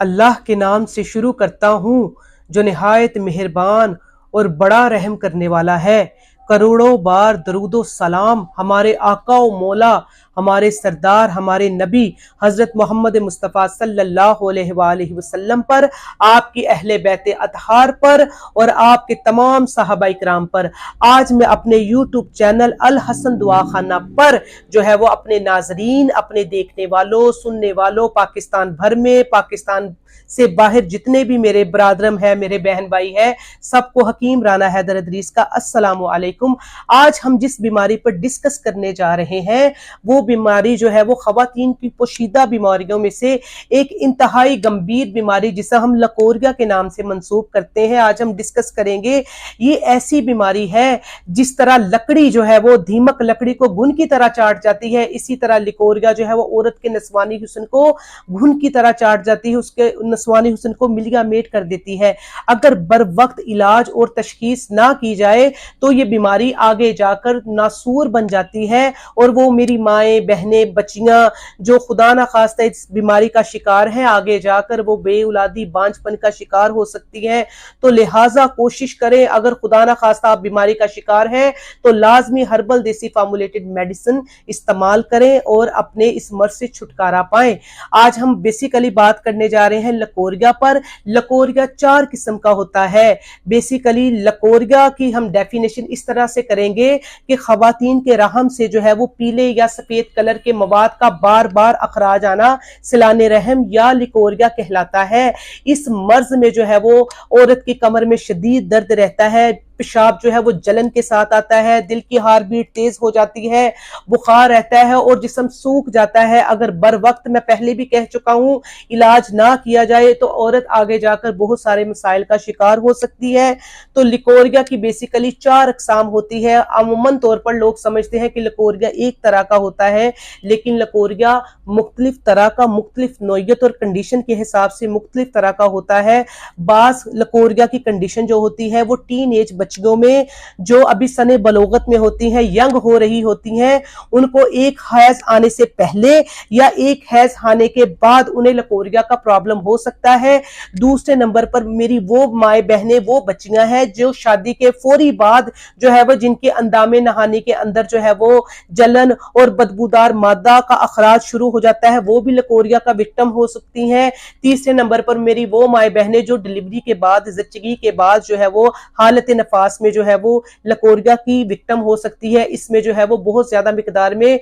अल्लाह के नाम से शुरू करता हूँ जो निहायत मेहरबान और बड़ा रहम करने वाला है। करोड़ों बार दरूदो सलाम हमारे आका व मौला, हमारे सरदार, हमारे नबी हजरत मोहम्मद मुस्तफ़ा सल्लल्लाहु अलैहि वसल्लम पर, आपकी अहले बैत अतहार पर और आपके तमाम सहाबा इकराम पर। आज मैं अपने यूट्यूब चैनल अल हसन दुआ खाना पर जो है वो अपने नाजरीन, अपने देखने वालों, सुनने वालों, पाकिस्तान भर में, पाकिस्तान से बाहर जितने भी मेरे बरादरम है, मेरे बहन भाई है, सबको हकीम राना हैदर अदरीस का अस्सलामु अलैकुम। आज हम जिस बीमारी पर डिस्कस करने जा रहे हैं वो बीमारी जो है वो खवातीन की पोशीदा बीमारियों में से एक इंतहाई गंभीर बीमारी जिसे हम लकोरिया के नाम से मंसूब करते हैं। आज हम डिस्कस करेंगे। ये ऐसी बीमारी है जिस तरह लकड़ी जो है वो दीमक लकड़ी को घुन की तरह चाट जाती है, इसी तरह लिकोरिया जो है वो औरत के नस्वानी हुस्न को घुन की तरह चाट जाती है, उसके नस्वानी हुस्न को मिलिया मेट कर देती है। अगर बर वक्त इलाज और तशखीस ना की जाए तो ये बीमारी आगे जाकर नासूर बन जाती है और वो मेरी माएँ, बहनें, बच्चियां जो खुदा ना खास्ता इस बीमारी का शिकार है, आगे जाकर वो बेऔलादी बांझपन का शिकार हो सकती है। तो लिहाजा कोशिश करें, अगर खुदा ना खास्ता आप बीमारी का शिकार है तो लाजमी हर्बल देसी फार्मुलेटेड मेडिसिन इस्तेमाल करें और अपने इस मर्ज से छुटकारा पाएं। आज हम बेसिकली बात करने जा रहे हैं लकोरिया पर। लकोरिया 4 किस्म का होता है। बेसिकली लकोरिया की हम डेफिनेशन इस तरह से करेंगे कि खवातीन के रहम से जो है वो पीले या सफेद कलर के मवाद का बार बार अखराज आना सिलाने रहम या लिकोरिया कहलाता है। इस मर्ज में जो है वो औरत की कमर में शदीद दर्द रहता है, पेशाब जो है वो जलन के साथ आता है, दिल की हार्ट बीट तेज हो जाती है, बुखार रहता है और जिस्म सूख जाता है। अगर बर वक्त, मैं पहले भी कह चुका हूं, इलाज ना किया जाए तो औरत आगे जाकर बहुत सारे मसाइल का शिकार हो सकती है। तो लिकोरिया की बेसिकली 4 अकसाम होती है। अमूमन तौर पर लोग समझते हैं कि लिकोरिया एक तरह का होता है, लेकिन लिकोरिया मुख्तलिफ तरह का, मुख्तलिफ नोयत और कंडीशन के हिसाब से मुख्तलिफ तरह का होता है। बास लिकोरिया की कंडीशन जो होती है वो टीन एज बच्चियों में जो अभी सने बलोगत में होती हैं, यंग हो रही होती हैं, उनको एक हैज आने से पहले या एक हैज आने के बाद उन्हें लकोरिया का प्रॉब्लम हो सकता है। दूसरे नंबर पर मेरी वो माए बहनें, वो बच्चियां हैं जो शादी के फौरी बाद जो है वो जिनके अंदामे नहाने के अंदर जो है वो जलन और बदबूदार मादा का अखराज शुरू हो जाता है, वो भी लकोरिया का विक्टिम हो सकती हैं। तीसरे नंबर पर मेरी वो माए बहनें जो डिलीवरी के बाद, ज़च्चगी के बाद जो है वो हालत नफास में जो है वो लकोरिया की विक्टिम हो सकती है। इसमें जो है वो बहुत ज्यादा मिकदार में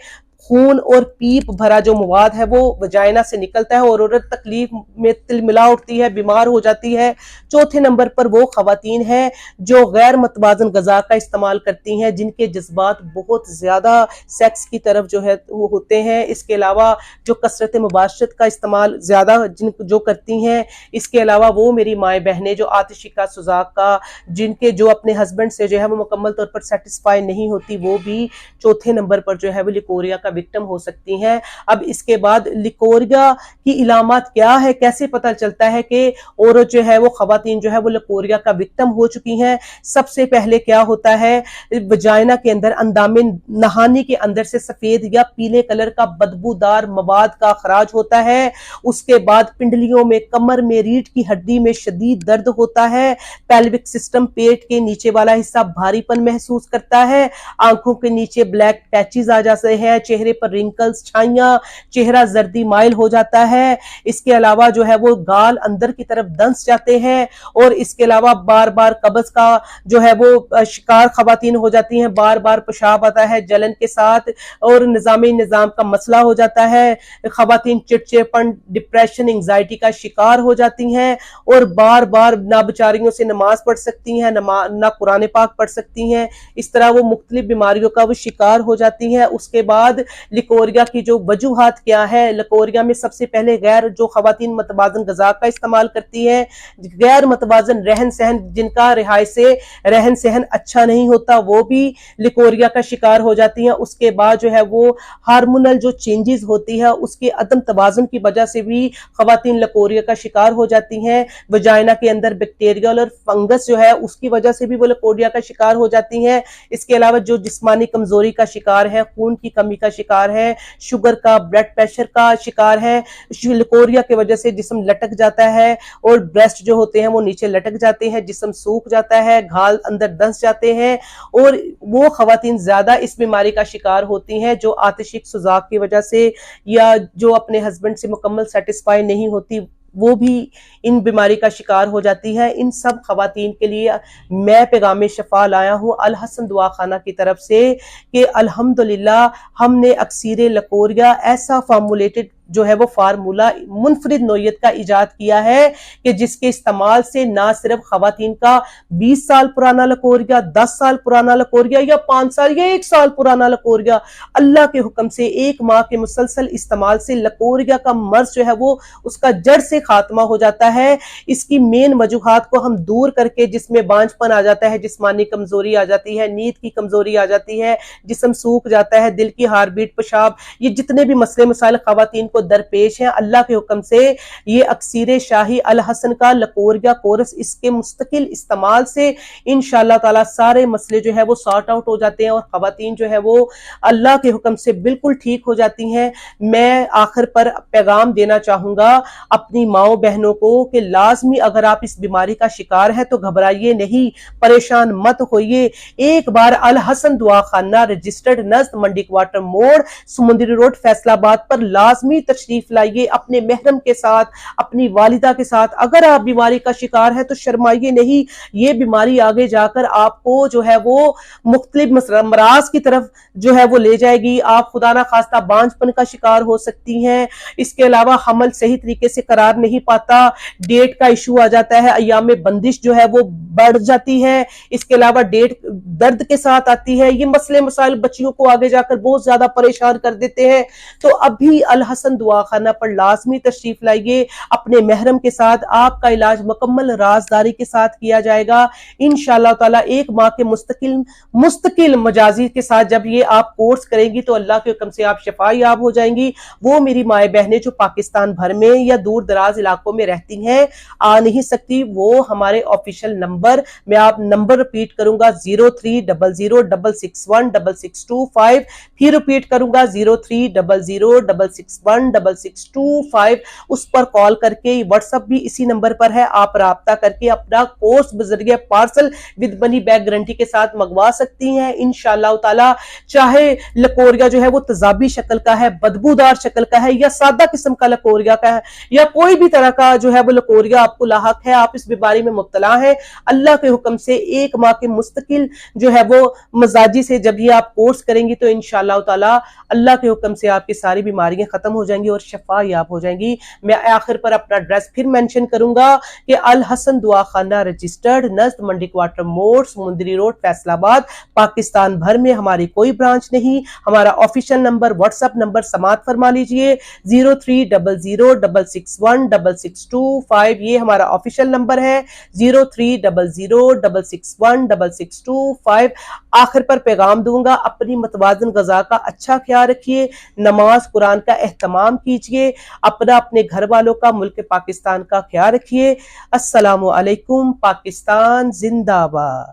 खून और पीप भरा जो मवाद है वो वजाइना से निकलता है और औरत तकलीफ में तिलमिला उठती है, बीमार हो जाती है। चौथे नंबर पर वो खवातीन हैं जो गैर मतवाजन गजा का इस्तेमाल करती हैं, जिनके जज्बात बहुत ज्यादा सेक्स की तरफ जो है वो होते हैं। इसके अलावा जो कसरत मुबाशरत का इस्तेमाल ज्यादा जो करती हैं। इसके अलावा वो मेरी माए बहनें जो आतिशी का, सुजाक का, जिनके जो अपने हस्बैंड से जो है वो मुकम्मल तौर पर सेटिस्फाई नहीं होती, वो भी चौथे नंबर पर जो है वो लिकोरिया का विक्टिम हो सकती हैं। अब इसके बाद लिकोरिया की इलामात क्या है, कैसे पता चलता है कि औरत जो है वो खवातीन जो है वो लिकोरिया का विक्टिम हो चुकी हैं। सबसे पहले क्या होता है, वजाइना के अंदर, अंदामे नहाने के अंदर से सफेद या पीले कलर का बदबूदार मवाद का अखराज होता है। उसके बाद पिंडलियों में, कमर में, रीढ़ की हड्डी में शदीद दर्द होता है। पेल्विक सिस्टम, पेट के नीचे वाला हिस्सा भारीपन महसूस करता है। आंखों के नीचे ब्लैक पैचेस आ जाते हैं, चेहरे पर रिंकल्स, छाइयां, चेहरा जर्दी माइल हो जाता है। इसके अलावा जो है वो गाल अंदर की तरफ दंस जाते हैं और इसके अलावा बार बार कब्ज का जो है वो शिकार खवातीन हो जाती हैं। बार बार पेशाब आता है जलन के साथ और निजाम का मसला हो जाता है। खवातीन चिड़चिड़पन, डिप्रेशन, एंजाइटी का शिकार हो जाती हैं और बार बार ना बेचारियों से नमाज पढ़ सकती हैं, ना कुरान पाक पढ़ सकती हैं। इस तरह वो मुख्तलिफ बीमारियों का वो शिकार हो जाती हैं। उसके बाद लिकोरिया की जो वजूहात क्या है, लिकोरिया में सबसे पहले गैर जो खवातीन मतवाजन गजा का इस्तेमाल करती है, गैर मतवाजन रहन सहन, जिनका रिहाई से रहन सहन अच्छा नहीं होता, वो भी लिकोरिया का शिकार हो जाती हैं। उसके बाद जो है वो हार्मोनल जो चेंजेस होती है उसके अदम तवाजुन की वजह से भी खवातीन लिकोरिया का शिकार हो जाती हैं। वजाइना के अंदर बैक्टीरियल और फंगस जो है उसकी वजह से भी वो लिकोरिया का शिकार हो जाती हैं। इसके अलावा जो जिस्मानी कमजोरी का शिकार है, खून की कमी का शिकार है, शुगर का, ब्लड प्रेशर का शिकार है, लकोरिया की वजह से जिस्म लटक जाता है और ब्रेस्ट जो होते हैं वो नीचे लटक जाते हैं, जिस्म सूख जाता है, घाल अंदर दस जाते हैं और वो खवातीन ज्यादा इस बीमारी का शिकार होती हैं जो आतिशिक सुजाक की वजह से या जो अपने हस्बैंड से मुकम्मल सेटिस्फाई नहीं होती, वो भी इन बीमारी का शिकार हो जाती है। इन सब खवातीन के लिए मैं पैगाम शफा लाया हूँ अल हसन दुआ खाना की तरफ से कि अल्हम्दुलिल्लाह हमने अक्सीर लकोरिया ऐसा फार्मूलेटेड जो है वो फार्मूला मुनफरिद नोयत का इजाद किया है कि जिसके इस्तेमाल से ना सिर्फ खवातीन का 20 साल पुराना लकोरिया, 10 साल पुराना लकोरिया या 5 साल या 1 साल पुराना लकोरिया, अल्लाह के हुक्म से 1 माह के मुसलसल इस्तेमाल से लकोरिया का मर्ज जो है वो उसका जड़ से खात्मा हो जाता है। इसकी मेन वजूहात को हम दूर करके, जिसमें बांझपन आ जाता है, जिस्मानी कमजोरी आ जाती है, नींद की कमजोरी आ जाती है, जिस्म सूख जाता है, दिल की हार्ट बीट, पेशाब, ये जितने भी मसले मसाइल खवातीन को दरपेश हैं, अल्लाह के हुक्म से ये अक्सीर शाही अल हसन का लकोरिया कोर्स इसके मुस्तकिल इस्तेमाल से इंशाअल्लाह ताला सारे मसले जो है वो सॉर्ट आउट हो जाते हैं और खवातीन जो है वो अल्लाह के हुक्म से बिल्कुल ठीक हो जाती हैं। मैं आखिर पर पैगाम देना चाहूंगा अपनी माओ बहनों को कि लाजमी अगर आप इस बीमारी का शिकार है तो घबराइए नहीं, परेशान मत होइए। एक बार अल हसन दुआ खाना रजिस्टर्ड नज़्द मंडी क्वार्टर मोड़, समुंदरी रोड, फैसलाबाद पर लाजमी तशरीफ लाइए अपने महरम के साथ, अपनी वालिदा के साथ। अगर आप बीमारी का शिकार है तो शर्माइए नहीं, ये बीमारी आगे जाकर आपको जो है वो मुख्तलिफ मराज की तरफ जो है वो ले जाएगी। आप खुदा ना खास्ता बांझपन का शिकार हो सकती हैं। इसके अलावा हमल सही तरीके से करार नहीं पाता, डेट का इशू आ जाता है, अय्याम में बंदिश जो है वो बढ़ जाती है। इसके अलावा डेट दर्द के साथ आती है। ये मसले मसाइल बच्चियों को आगे जाकर बहुत ज्यादा परेशान कर देते हैं। तो अभी अल हसन दुआ खाना पर लाजमी तशरीफ लाइए अपने महरम के साथ। आपका इलाज मुकम्मल राजदारी के साथ किया जाएगा इंशाअल्लाह ताला। 1 माह के मुस्तकिल मजाजी के साथ जब ये आप कोर्स करेंगी तो अल्लाह के हुक्म से आप शफा याब हो जाएंगी। वो मेरी माए बहनें जो पाकिस्तान भर में या दूर दराज इलाकों में रहती हैं, आ नहीं सकती, वो हमारे ऑफिशियल नंबर, मैं आप नंबर रिपीट करूंगा 0300661665, फिर रिपीट करूंगा 0300661665, उस पर कॉल करके, व्हाट्सएप भी इसी नंबर पर है, आप राब्ता करके अपना कोर्स बजरिया parcel with money back guarantee के साथ मंगवा सकती हैं इंशाअल्लाह ताला। चाहे लकोरिया जो है वो तेजाबी शक्ल का है, बदबूदार शक्ल का है या सादा किस्म का लकोरिया का है या कोई भी तरह का जो है वो लकोरिया आपको लाहक है, आप इस बीमारी में मुब्तला है, अल्लाह के हुक्म से 1 माह के मुस्तकिल जो है वो मजाजी से जब ये आप कोर्स करेंगी तो इंशाअल्लाह ताला अल्लाह के हुक्म से आपकी सारी बीमारियां खत्म हो जाएंगी और शफा याब हो जाएंगी। मैं आखिर पर अपना एड्रेस फिर मेंशन करूंगा कि अल हसन दुआ खाना रजिस्टर्ड नज़्द मंडी क्वार्टर मोड़, समुंदरी रोड, फैसलाबाद, पाकिस्तान भर में हमारी कोई ब्रांच नहीं। हमारा ऑफिशियल नंबर, व्हाट्सएप नंबर समात फरमा लीजिए 0300661665, ये हमारा ऑफिशियल नंबर है 0300661665। आखिर पर पैगाम दूंगा, अपनी मतवाजन गजा का अच्छा ख्याल रखिए, नमाज कुरान का एहतमाम कीजिए, अपना अपने घर वालों का, मुल्क पाकिस्तान का ख्याल रखिए। अस्सलामु अलैकुम। पाकिस्तान जिंदाबाद।